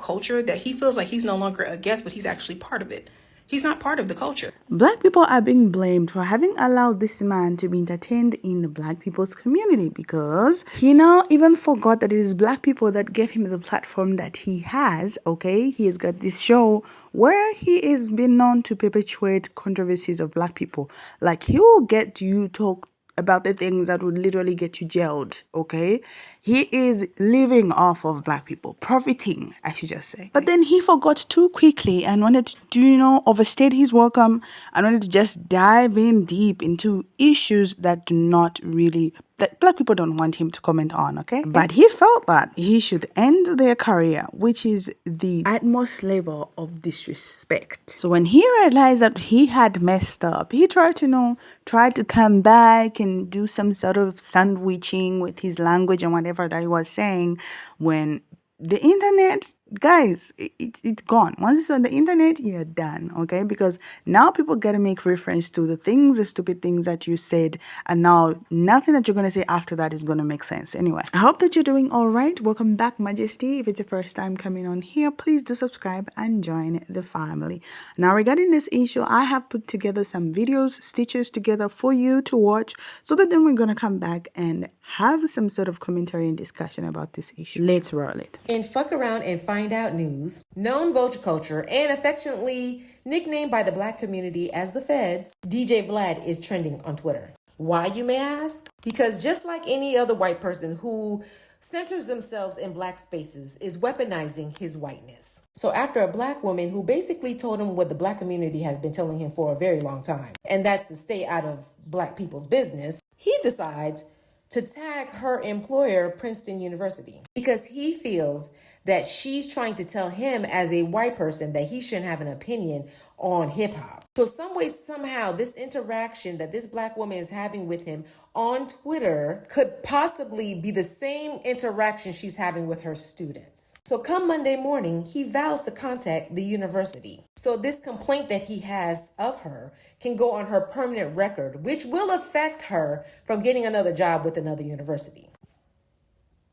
culture that he feels like he's no longer a guest, but he's actually part of it. He's not part of the culture. Black people are being blamed for having allowed this man to be entertained in the black people's community because he now even forgot that it is black people that gave him the platform that he has, okay? He has got this show where he is been known to perpetuate controversies of black people. Like, he will get you talk about the things that would literally get you jailed, okay? He is living off of black people, profiting, I should just say. But then he forgot too quickly and wanted to, overstayed his welcome and wanted to just dive in deep into issues that that black people don't want him to comment on, okay? But he felt that he should end their career, which is the utmost level of disrespect. So when he realized that he had messed up, he tried to come back and do some sort of sandwiching with his language and whatever that he was saying, when the internet, guys, it's gone. Once it's on the internet, you're done, okay? Because now people gotta make reference to the stupid things that you said, and now nothing that you're gonna say after that is gonna make sense. Anyway, I hope that you're doing all right. Welcome back, Majesty. If it's your first time coming on here, please do subscribe and join the family. Now, regarding this issue, I have put together some videos, stitches together for you to watch, so that then we're gonna come back and have some sort of commentary and discussion about this issue. Let's roll it. In Fuck Around and Find Out news, known vulture culture and affectionately nicknamed by the black community as the Feds, DJ Vlad is trending on Twitter. Why, you may ask? Because just like any other white person who centers themselves in black spaces is weaponizing his whiteness. So after a black woman who basically told him what the black community has been telling him for a very long time, and that's to stay out of black people's business, he decides to tag her employer, Princeton University, because he feels that she's trying to tell him as a white person that he shouldn't have an opinion on hip hop. So some way, somehow, this interaction that this black woman is having with him on Twitter could possibly be the same interaction she's having with her students. So come Monday morning, he vows to contact the university. So this complaint that he has of her can go on her permanent record, which will affect her from getting another job with another university.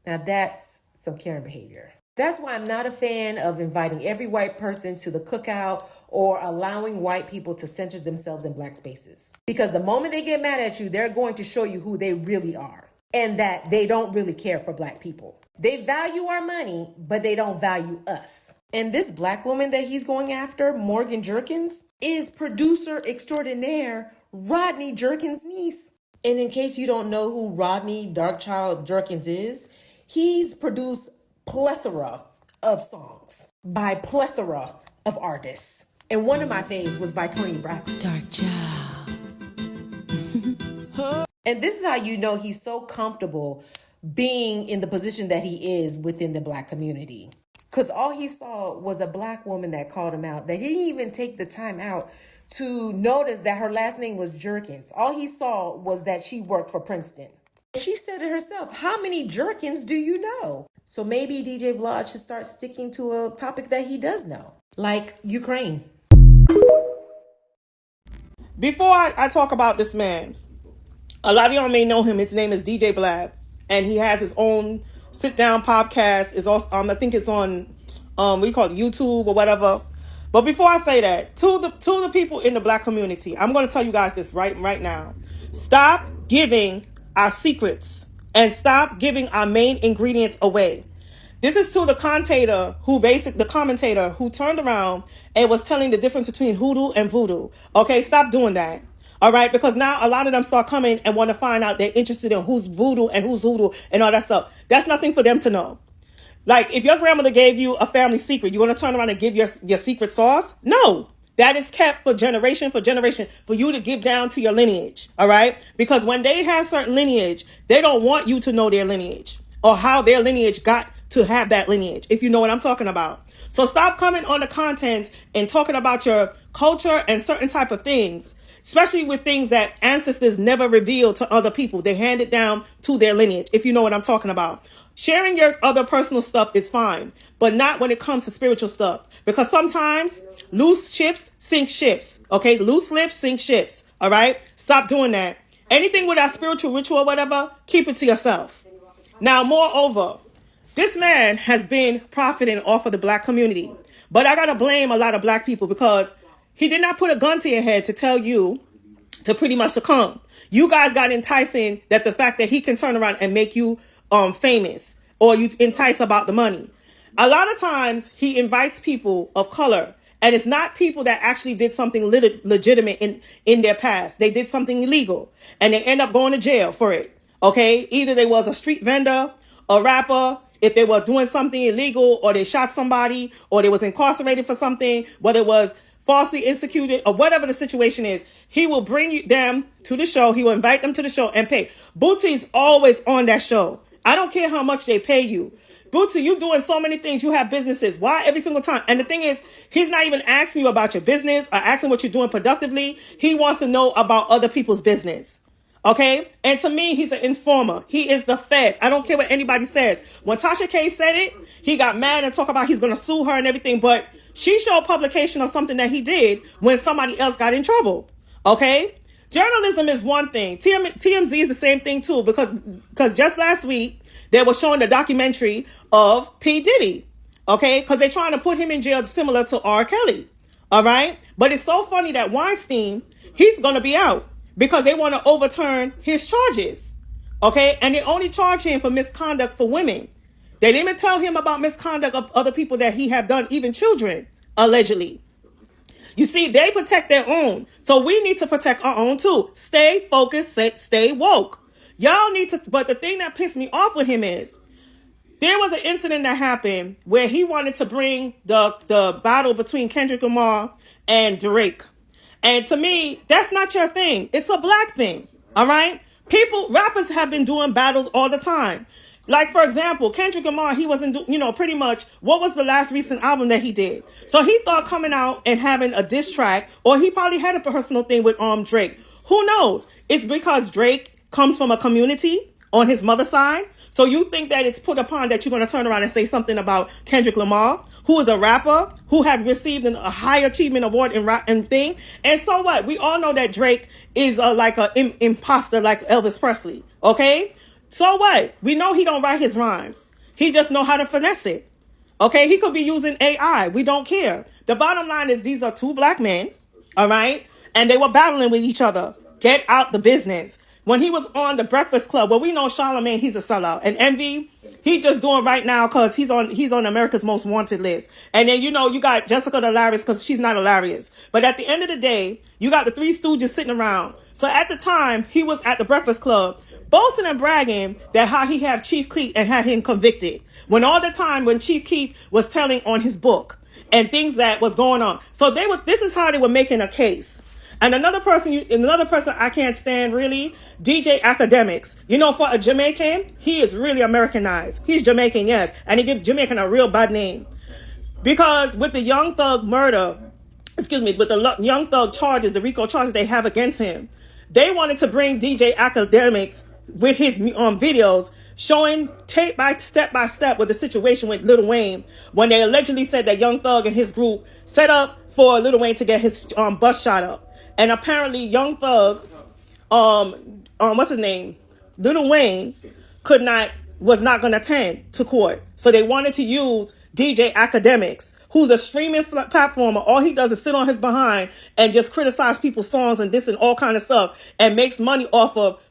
Now that's some Karen behavior. That's why I'm not a fan of inviting every white person to the cookout or allowing white people to center themselves in black spaces. Because the moment they get mad at you, they're going to show you who they really are and that they don't really care for black people. They value our money, but they don't value us. And this black woman that he's going after, Morgan Jerkins, is producer extraordinaire Rodney Jerkins' niece. And in case you don't know who Rodney Darkchild Jerkins is, he's produced plethora of songs by plethora of artists. And one of my faves was by Tony Braxton. Darkchild. And this is how you know he's so comfortable being in the position that he is within the black community. Because all he saw was a black woman that called him out, that he didn't even take the time out to notice that her last name was Jerkins. All he saw was that she worked for Princeton. She said to herself, how many Jerkins do you know? So maybe DJ Vlad should start sticking to a topic that he does know, like Ukraine. Before I talk about this man, a lot of y'all may know him. His name is DJ Vlad, and he has his own sit-down podcast. Is also I think it's on we call it YouTube or whatever. But before I say that, to the people in the black community, I'm going to tell you guys this right now. Stop giving our secrets and stop giving our main ingredients away. This is to the commentator who turned around and was telling the difference between hoodoo and voodoo. Okay, stop doing that. All right, because now a lot of them start coming and want to find out they're interested in who's voodoo and who's hoodoo and all that stuff. That's nothing for them to know. Like, if your grandmother gave you a family secret, you want to turn around and give your secret sauce? No. That is kept for generation for you to give down to your lineage. All right? Because when they have certain lineage, they don't want you to know their lineage or how their lineage got to have that lineage, if you know what I'm talking about. So stop coming on the content and talking about your culture and certain type of things, especially with things that ancestors never revealed to other people. They hand it down to their lineage, if you know what I'm talking about. Sharing your other personal stuff is fine, but not when it comes to spiritual stuff. Because sometimes loose ships sink ships, okay? Loose lips sink ships, all right? Stop doing that. Anything with that spiritual ritual or whatever, keep it to yourself. Now, moreover, This man has been profiting off of the black community. But I got to blame a lot of black people because he did not put a gun to your head to tell you to pretty much succumb. You guys got enticing that the fact that he can turn around and make you famous, or you entice about the money. A lot of times he invites people of color, and it's not people that actually did something legitimate in their past. They did something illegal and they end up going to jail for it. Okay. Either they was a street vendor, a rapper, if they were doing something illegal, or they shot somebody, or they was incarcerated for something, whether it was falsely executed or whatever the situation is, he will bring them to the show. He will invite them to the show and pay. Bootsy's always on that show. I don't care how much they pay you. Bootsy, you doing so many things. You have businesses. Why every single time? And the thing is, he's not even asking you about your business or asking what you're doing productively. He wants to know about other people's business. Okay? And to me, he's an informer. He is the feds. I don't care what anybody says. When Tasha K said it, he got mad and talked about he's going to sue her and everything. But she showed publication of something that he did when somebody else got in trouble. Okay? Journalism is one thing. TMZ is the same thing too, because just last week, they were showing the documentary of P. Diddy. Okay? Because they're trying to put him in jail similar to R. Kelly. All right? But it's so funny that Weinstein, he's going to be out because they want to overturn his charges. Okay? And they only charge him for misconduct for women. They didn't even tell him about misconduct of other people that he have done, even children, allegedly. You see, they protect their own. So we need to protect our own too. Stay focused, stay woke. Y'all need to, but the thing that pissed me off with him is, there was an incident that happened where he wanted to bring the battle between Kendrick Lamar and Drake. And to me, that's not your thing. It's a black thing. All right? Rappers have been doing battles all the time. Like, for example, Kendrick Lamar, he wasn't, pretty much, what was the last recent album that he did? So he thought coming out and having a diss track, or he probably had a personal thing with Drake. Who knows? It's because Drake comes from a community on his mother's side. So you think that it's put upon that you're going to turn around and say something about Kendrick Lamar, who is a rapper, who have received a high achievement award in rap and thing. And so what? We all know that Drake is like an imposter like Elvis Presley. Okay? So what? We know he don't write his rhymes. He just know how to finesse it. Okay? He could be using AI. We don't care. The bottom line is these are two black men. All right? And they were battling with each other. Get out the business. When he was on the Breakfast Club, well, we know Charlamagne, he's a sellout. And Envy, he just doing right now because he's on America's Most Wanted list. And then, you got Jessica the Hilarious because she's not hilarious. But at the end of the day, you got the Three Stooges sitting around. So at the time, he was at the Breakfast Club, boasting and bragging that how he had Chief Keef and had him convicted. When all the time when Chief Keef was telling on his book and things that was going on. So this is how they were making a case. And another person I can't stand really, DJ Academics. For a Jamaican, he is really Americanized. He's Jamaican, yes. And he gives Jamaican a real bad name. Because with the Young Thug with the Young Thug charges, the RICO charges they have against him, they wanted to bring DJ Academics with his videos showing step by step with the situation with Lil Wayne when they allegedly said that Young Thug and his group set up for Lil Wayne to get his bus shot up. And apparently Young Thug, what's his name? Lil Wayne was not going to attend to court. So they wanted to use DJ Academics, who's a streaming platformer. All he does is sit on his behind and just criticize people's songs and this and all kind of stuff and makes money off of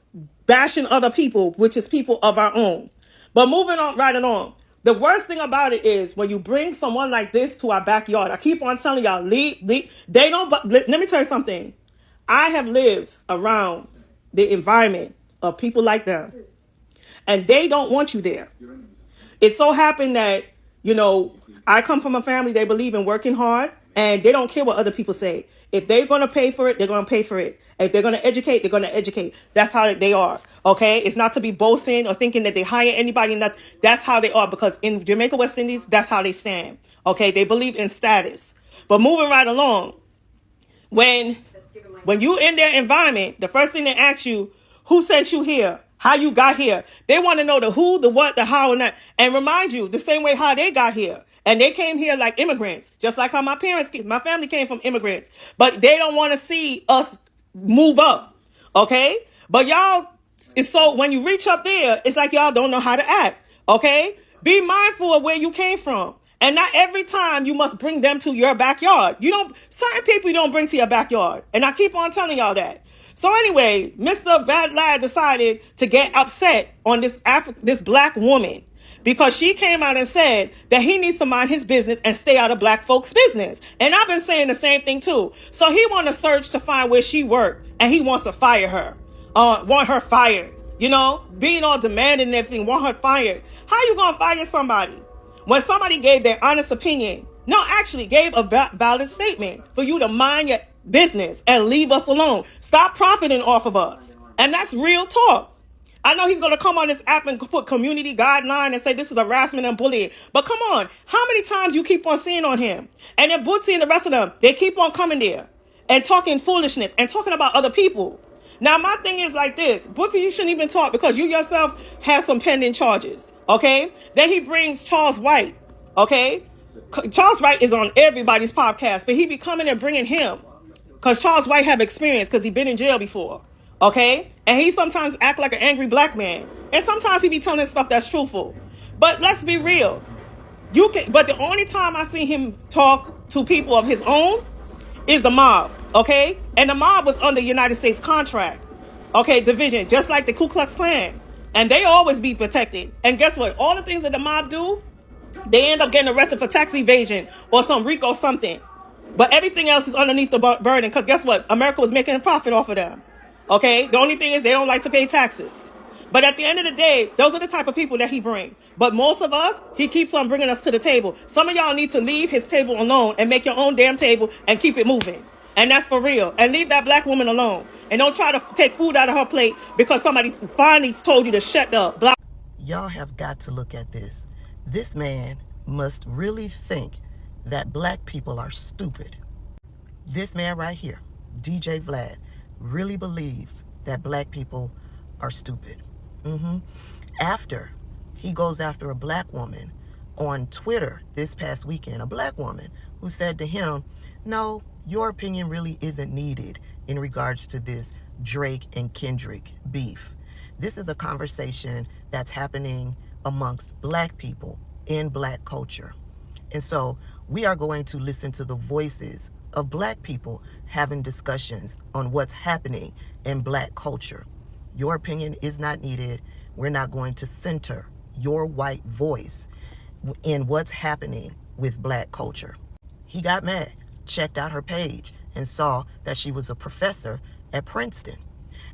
bashing other people, which is people of our own. But moving on, right along. The worst thing about it is when you bring someone like this to our backyard. I keep on telling y'all, leave. They don't. Let me tell you something. I have lived around the environment of people like them, and they don't want you there. It so happened that, I come from a family, they believe in working hard, and they don't care what other people say. If they're going to pay for it, they're going to pay for it. If they're going to educate, they're going to educate. That's how they are. Okay? It's not to be boasting or thinking that they hire anybody. That's how they are, because in Jamaica, West Indies, that's how they stand. Okay? They believe in status. But moving right along, when you in their environment, the first thing they ask you, who sent you here? How you got here? They want to know the who, the what, the how, and that. And remind you the same way how they got here. And they came here like immigrants, just like how my family came from immigrants. But they don't want to see us move up. Okay? But y'all, so when you reach up there, it's like y'all don't know how to act. Okay? Be mindful of where you came from. And not every time you must bring them to your backyard. Certain people you don't bring to your backyard. And I keep on telling y'all that. So anyway, Mr. Vlad decided to get upset on this black woman because she came out and said that he needs to mind his business and stay out of black folks' business. And I've been saying the same thing too. So he want to search to find where she worked and he wants to fire her. Want her fired. Being all demanding and everything, want her fired. How you gonna fire somebody when somebody gave their honest opinion? No, actually gave a valid statement for you to mind your business and leave us alone. Stop profiting off of us. And that's real talk. I know he's going to come on this app and put community guideline and say this is harassment and bullying. But come on, how many times you keep on seeing on him? And then Bootsy and the rest of them, they keep on coming there and talking foolishness and talking about other people. Now, my thing is like this. Bootsy, you shouldn't even talk because you yourself have some pending charges, okay? Then he brings Charles White, okay? Charles White is on everybody's podcast, but he be coming and bringing him because Charles White have experience because he been in jail before. Okay? And he sometimes act like an angry black man. And sometimes he be telling stuff that's truthful. But let's be real. But the only time I see him talk to people of his own is the mob. Okay? And the mob was under United States contract. Okay, division. Just like the Ku Klux Klan. And they always be protected. And guess what? All the things that the mob do, they end up getting arrested for tax evasion or some RICO something. But everything else is underneath the burden. Because guess what? America was making a profit off of them. Okay, the only thing is they don't like to pay taxes. But at the end of the day, those are the type of people that he brings. But most of us, he keeps on bringing us to the table. Some of y'all need to leave his table alone and make your own damn table and keep it moving. And that's for real. And leave that black woman alone. And don't try to take food out of her plate because somebody finally told you to shut up. Y'all have got to look at this. This man must really think that black people are stupid. This man right here, DJ Vlad, really believes that black people are stupid. After he goes after a black woman on Twitter this past weekend, a black woman who said to him, no, your opinion really isn't needed in regards to this Drake and Kendrick beef. This is a conversation that's happening amongst black people in black culture. And so we are going to listen to the voices of black people having discussions on what's happening in black culture. Your opinion is not needed. We're not going to center your white voice in what's happening with black culture. He got mad, checked out her page, and saw that she was a professor at Princeton.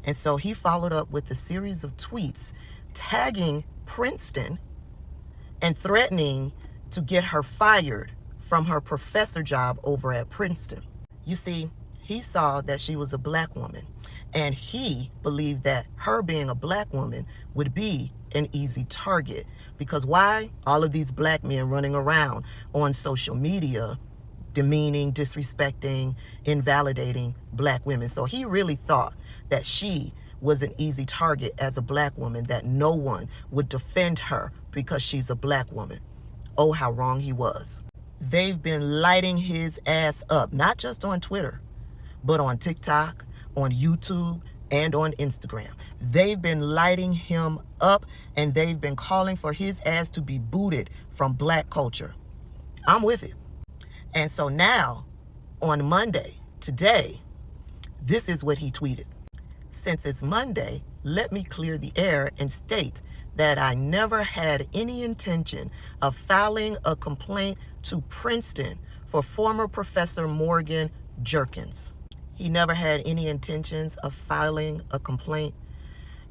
And so he followed up with a series of tweets tagging Princeton and threatening to get her fired from her professor job over at Princeton. You see, he saw that she was a black woman, and he believed that her being a black woman would be an easy target. Because why? All of these black men running around on social media demeaning, disrespecting, invalidating black women. So he really thought that she was an easy target as a black woman, that no one would defend her because she's a black woman. Oh, how wrong he was. They've been lighting his ass up, not just on Twitter, but on TikTok, on YouTube, and on Instagram. They've been lighting him up, and they've been calling for his ass to be booted from black culture. I'm with it. And so now, on Monday, today, this is what he tweeted. Since it's Monday, let me clear the air and state that I never had any intention of filing a complaint to Princeton for former Professor Morgan Jerkins. He never had any intentions of filing a complaint.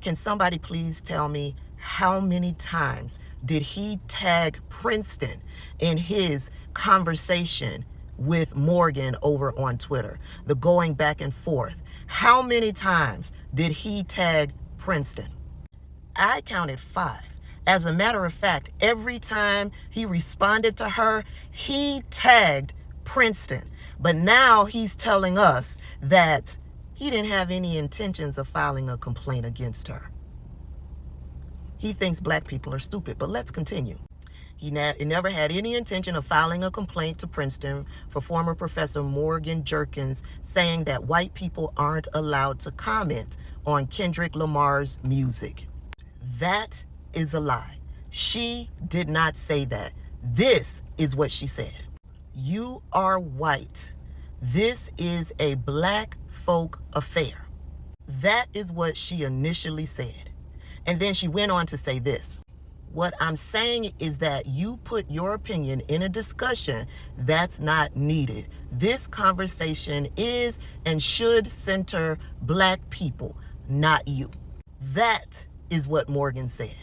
Can somebody please tell me how many times did he tag Princeton in his conversation with Morgan over on Twitter? The going back and forth. How many times did he tag Princeton? I counted 5. As a matter of fact, every time he responded to her, he tagged Princeton. But now he's telling us that he didn't have any intentions of filing a complaint against her. He thinks black people are stupid, but let's continue. He never had any intention of filing a complaint to Princeton for former Professor Morgan Jerkins, saying that white people aren't allowed to comment on Kendrick Lamar's music. That is a lie. She did not say that. This is what she said. You are white. This is a black folk affair. That is what she initially said. And then she went on to say this. What I'm saying is that you put your opinion in a discussion that's not needed. This conversation is and should center black people, not you. That is what Morgan said.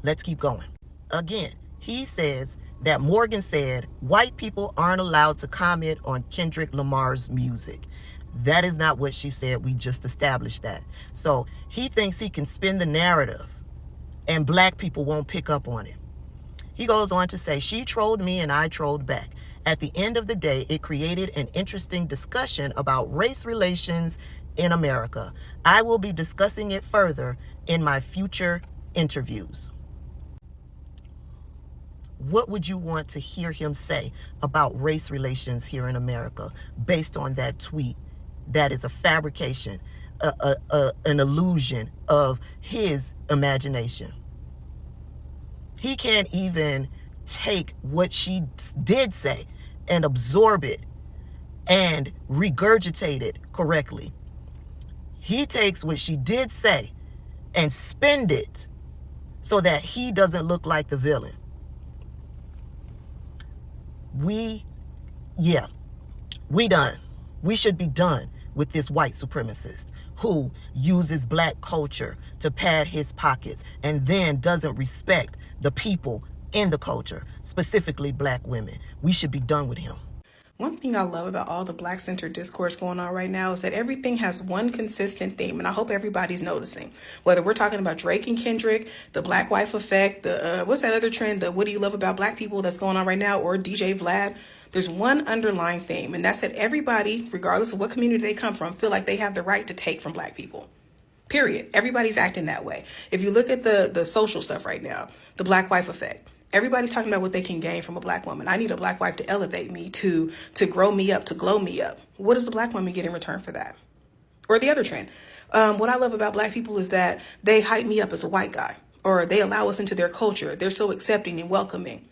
Let's keep going. Again, he says that Morgan said white people aren't allowed to comment on Kendrick Lamar's music. That is not what she said. We just established that. So he thinks he can spin the narrative and black people won't pick up on it. He goes on to say, she trolled me and I trolled back. At the end of the day, it created an interesting discussion about race relations in America. I will be discussing it further in my future interviews. What would you want to hear him say about race relations here in America based on that tweet? That is a fabrication, an illusion of his imagination. He can't even take what she did say and absorb it and regurgitate it correctly. He takes what she did say and spin it so that he doesn't look like the villain. We done. We should be done with this white supremacist who uses black culture to pad his pockets and then doesn't respect the people in the culture, specifically black women. We should be done with him. One thing I love about all the Black-centered discourse going on right now is that everything has one consistent theme, and I hope everybody's noticing. Whether we're talking about Drake and Kendrick, the black wife effect, the what's that other trend, the what do you love about black people that's going on right now, or DJ Vlad, there's one underlying theme, and that's that everybody, regardless of what community they come from, feel like they have the right to take from black people. Period. Everybody's acting that way. If you look at the social stuff right now, the black wife effect, everybody's talking about what they can gain from a black woman. I need a black wife to elevate me, to grow me up, to glow me up. What does the black woman get in return for that? Or the other trend. What I love about black people is that they hype me up as a white guy, or they allow us into their culture. They're so accepting and welcoming.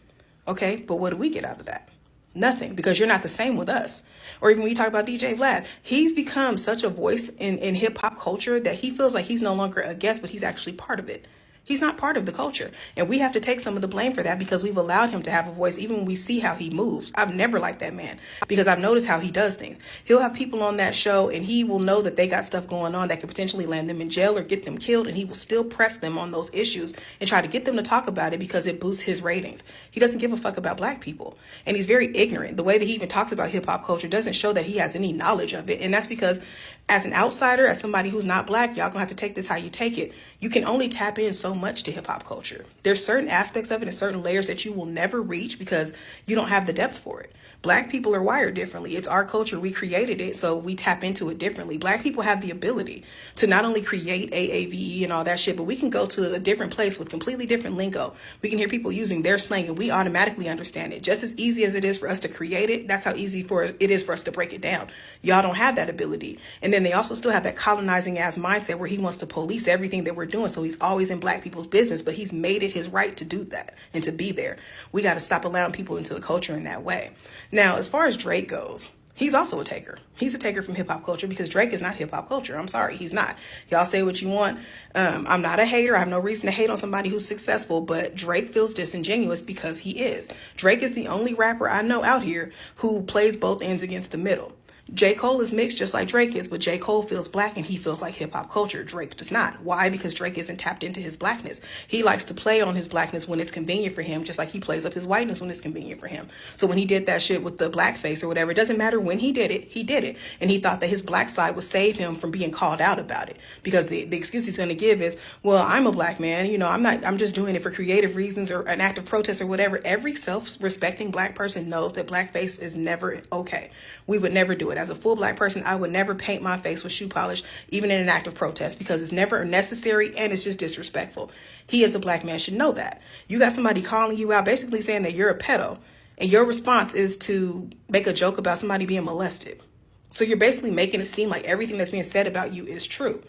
Okay, but what do we get out of that? Nothing, because you're not the same with us. Or even when you talk about DJ Vlad, he's become such a voice in hip hop culture that he feels like he's no longer a guest, but he's actually part of it. He's not part of the culture. And we have to take some of the blame for that because we've allowed him to have a voice, even when we see how he moves. I've never liked that man because I've noticed how he does things. He'll have people on that show and he will know that they got stuff going on that could potentially land them in jail or get them killed. And he will still press them on those issues and try to get them to talk about it because it boosts his ratings. He doesn't give a fuck about black people. And he's very ignorant. The way that he even talks about hip hop culture doesn't show that he has any knowledge of it. And that's because as an outsider, as somebody who's not black, y'all gonna have to take this how you take it. You can only tap in so much to hip hop culture. There's certain aspects of it and certain layers that you will never reach because you don't have the depth for it. Black people are wired differently. It's our culture. We created it, so we tap into it differently. Black people have the ability to not only create AAVE and all that shit, but we can go to a different place with completely different lingo. We can hear people using their slang and we automatically understand it. Just as easy as it is for us to create it, that's how easy it is for us to break it down. Y'all don't have that ability. And then they also still have that colonizing ass mindset where he wants to police everything that we're doing. So he's always in black people's business, but he's made it his right to do that and to be there. We got to stop allowing people into the culture in that way. Now, as far as Drake goes, he's also a taker. He's a taker from hip hop culture because Drake is not hip hop culture. I'm sorry, he's not. Y'all say what you want. I'm not a hater. I have no reason to hate on somebody who's successful, but Drake feels disingenuous because he is. Drake is the only rapper I know out here who plays both ends against the middle. J. Cole is mixed just like Drake is, but J. Cole feels black and he feels like hip hop culture. Drake does not. Why? Because Drake isn't tapped into his blackness. He likes to play on his blackness when it's convenient for him, just like he plays up his whiteness when it's convenient for him. So when he did that shit with the blackface or whatever, it doesn't matter when he did it, he did it. And he thought that his black side would save him from being called out about it. Because the excuse he's going to give is, well, I'm a black man, I'm just doing it for creative reasons or an act of protest or whatever. Every self-respecting black person knows that blackface is never okay. We would never do it. As a full black person, I would never paint my face with shoe polish, even in an act of protest, because it's never necessary and it's just disrespectful. He as a black man should know that. You got somebody calling you out, basically saying that you're a pedo, and your response is to make a joke about somebody being molested. So you're basically making it seem like everything that's being said about you is true.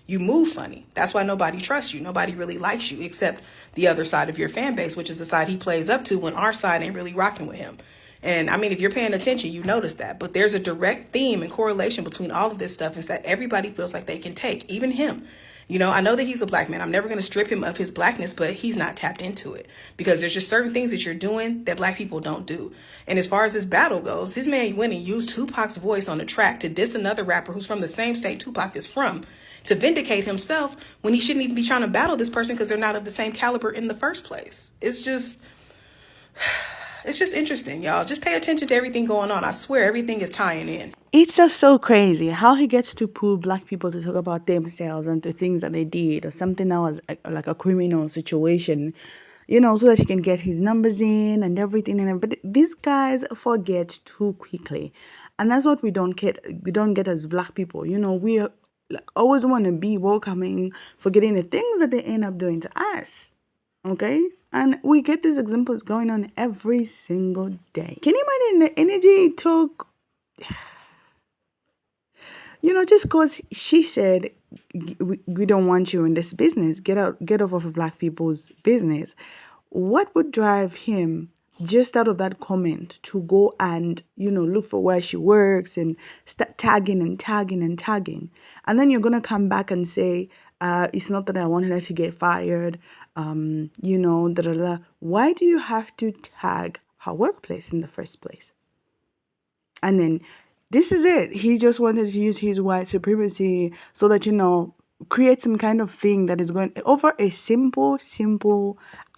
You move funny. That's why nobody trusts you. Nobody really likes you except the other side of your fan base, which is the side he plays up to when our side ain't really rocking with him. And I mean, if you're paying attention, you notice that. But there's a direct theme and correlation between all of this stuff is that everybody feels like they can take, even him. You know, I know that he's a black man. I'm never going to strip him of his blackness, but he's not tapped into it because there's just certain things that you're doing that black people don't do. And as far as this battle goes, this man went and used Tupac's voice on the track to diss another rapper who's from the same state Tupac is from to vindicate himself when he shouldn't even be trying to battle this person because they're not of the same caliber in the first place. It's just interesting, y'all. Just pay attention to everything going on. I swear everything is tying in. It's just so crazy how he gets to pull black people to talk about themselves and the things that they did or something that was like a criminal situation, you know, so that he can get his numbers in and everything. And but these guys forget too quickly, and that's what we don't get. We don't get as black people. You know, we are, like, always want to be welcoming, forgetting the things that they end up doing to us. Okay, and we get these examples going on every single day. Can you imagine the energy it took? You know, just because she said, we don't want you in this business, get off of black people's business. What would drive him just out of that comment to go and, you know, look for where she works and start tagging and tagging and tagging? And then you're going to come back and say, it's not that I wanted her to get fired, you know, da da da. Why do you have to tag her workplace in the first place? And then this is it. He just wanted to use his white supremacy so that, you know, create some kind of thing that is going over a simple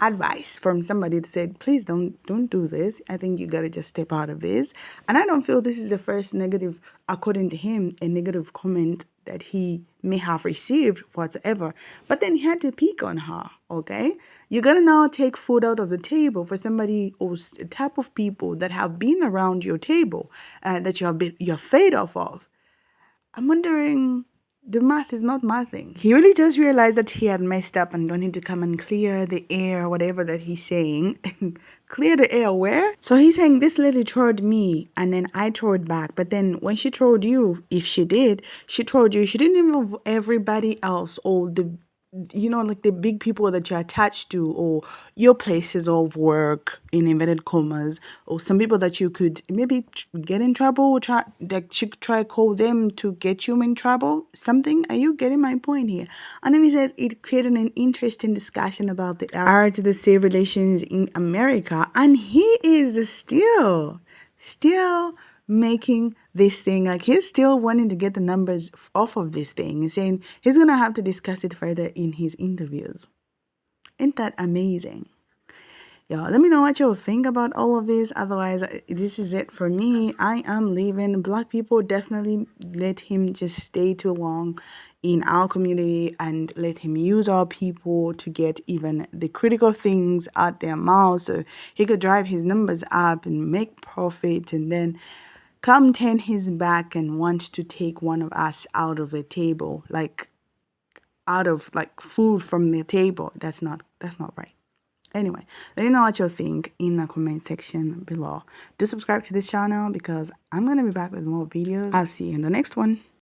advice from somebody to say, please don't do this. I think you got to just step out of this. And I don't feel this is the first negative, according to him, a negative comment that he may have received whatsoever. But then he had to pick on her, okay? You're going to now take food out of the table for somebody or a type of people that have been around your table that you're fed off of. I'm wondering, the math is not mathing. He really just realized that he had messed up and don't need to come and clear the air, whatever that he's saying. Clear the air where? So he's saying this lady trolled me and then I trolled back. But then when she trolled you, if she did, she trolled you. She didn't involve everybody else or the, you know, like the big people that you're attached to or your places of work, in inverted commas, or some people that you could maybe get in trouble or try, that you could try call them to get you in trouble, something. Are you getting my point here? And then he says it created an interesting discussion about the art to the safe relations in America, and he is still making this thing, like he's still wanting to get the numbers off of this thing and saying he's gonna have to discuss it further in his interviews. Ain't that amazing? Y'all, let me know what y'all think about all of this. Otherwise, this is it for me. I am leaving. Black people, definitely let him just stay too long in our community and let him use our people to get even the critical things out their mouths so he could drive his numbers up and make profit, and then come turn his back and want to take one of us out of the table, like out of like food from the table. That's not right. Anyway, let me know what you think in the comment section below. Do subscribe to this channel because I'm gonna be back with more videos. I'll see you in the next one.